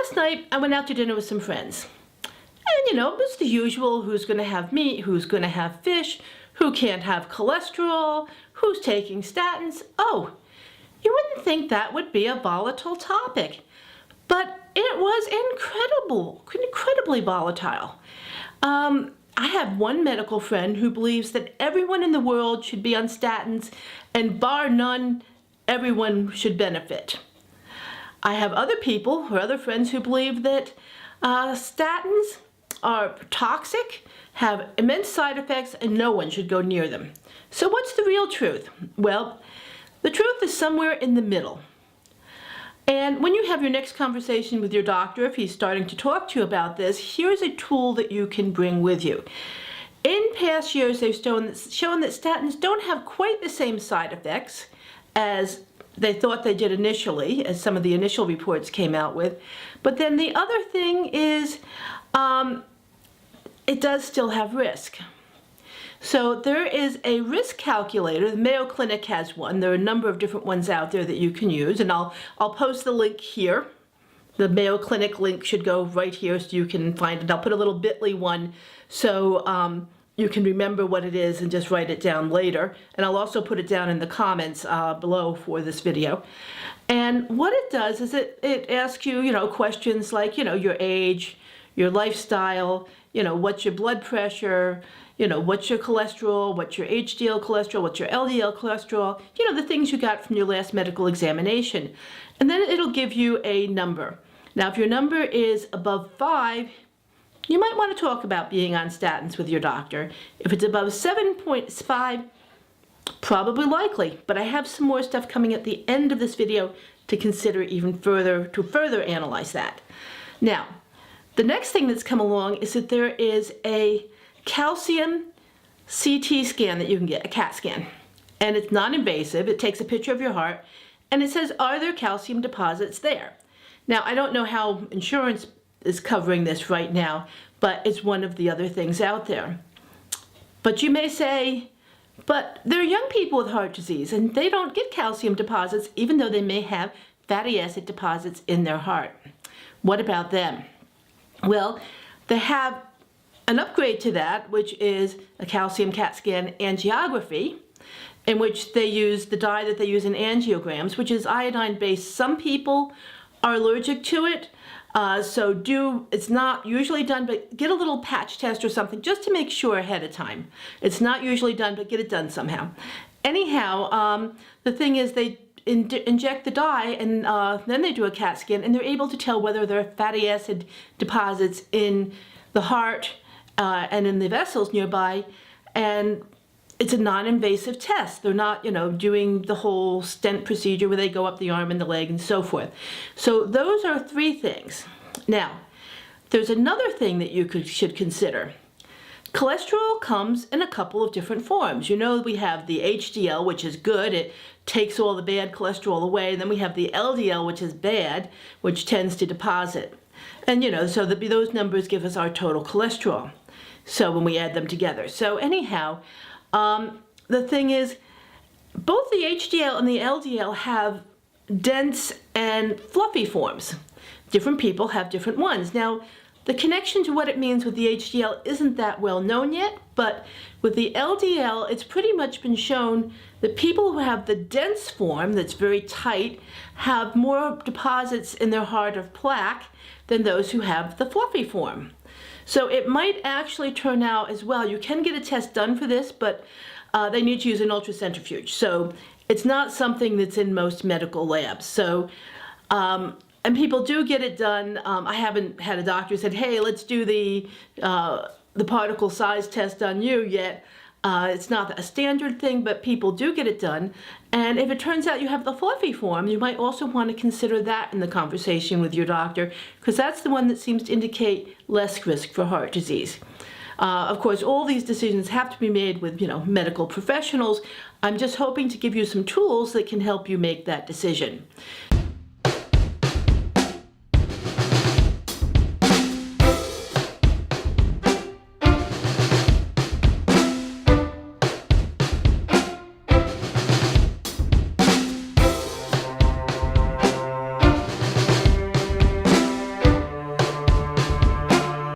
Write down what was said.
last night I went out to dinner with some friends. And you know, it's the usual, who's going to have meat, who's going to have fish, who can't have cholesterol, who's taking statins. Oh, you wouldn't think that would be a volatile topic, but it was incredibly volatile. I have one medical friend who believes that everyone in the world should be on statins, and bar none, everyone should benefit. I have other people or other friends who believe that statins are toxic, have immense side effects, and no one should go near them. So what's the real truth? Well, the truth is somewhere in the middle. And when you have your next conversation with your doctor, if he's starting to talk to you about this, here's a tool that you can bring with you. In past years, they've shown that statins don't have quite the same side effects as they thought they did initially, as some of the initial reports came out with. But then the other thing is, it does still have risk. So there is a risk calculator. The Mayo Clinic has one. There are a number of different ones out there that you can use, and I'll post the link here. The Mayo Clinic link should go right here so you can find it. I'll put a little bit.ly one so you can remember what it is and just write it down later. And I'll also put it down in the comments below for this video. And what it does is it asks you, questions like, your age, your lifestyle, what's your blood pressure, what's your cholesterol, what's your HDL cholesterol, what's your LDL cholesterol, the things you got from your last medical examination. And then it'll give you a number. Now, if your number is above 5, you might want to talk about being on statins with your doctor. If it's above 7.5, probably likely, but I have some more stuff coming at the end of this video to consider even further, to further analyze that. Now, the next thing that's come along is that there is a calcium CT scan that you can get, a CAT scan. And it's non-invasive. It takes a picture of your heart, and it says, are there calcium deposits there? Now, I don't know how insurance is covering this right now, but it's one of the other things out there. But you may say, but there are young people with heart disease, and they don't get calcium deposits, even though they may have fatty acid deposits in their heart. What about them? Well, they have an upgrade to that, which is a calcium CAT scan angiography, in which they use the dye that they use in angiograms, which is iodine-based. Some people are allergic to it, it's not usually done, but get a little patch test or something just to make sure ahead of time. It's not usually done, but get it done somehow. Anyhow, the thing is they inject the dye, and then they do a CAT scan, and they're able to tell whether there are fatty acid deposits in the heart and in the vessels nearby, and it's a non-invasive test. They're not, doing the whole stent procedure where they go up the arm and the leg and so forth. So those are 3 things. Now, there's another thing that you should consider. Cholesterol comes in a couple of different forms. We have the HDL, which is good. It takes all the bad cholesterol away. And then we have the LDL, which is bad, which tends to deposit. And, so those numbers give us our total cholesterol. So when we add them together. So anyhow, the thing is, both the HDL and the LDL have dense and fluffy forms. Different people have different ones. Now, the connection to what it means with the HDL isn't that well known yet, but with the LDL, it's pretty much been shown that people who have the dense form that's very tight have more deposits in their heart of plaque than those who have the fluffy form. So it might actually turn out as well. You can get a test done for this, but they need to use an ultracentrifuge. So it's not something that's in most medical labs. So, and people do get it done. I haven't had a doctor said, hey, let's do the particle size test on you yet. It's not a standard thing, but people do get it done. And if it turns out you have the fluffy form, you might also want to consider that in the conversation with your doctor, because that's the one that seems to indicate less risk for heart disease. Of course, all these decisions have to be made with, medical professionals. I'm just hoping to give you some tools that can help you make that decision.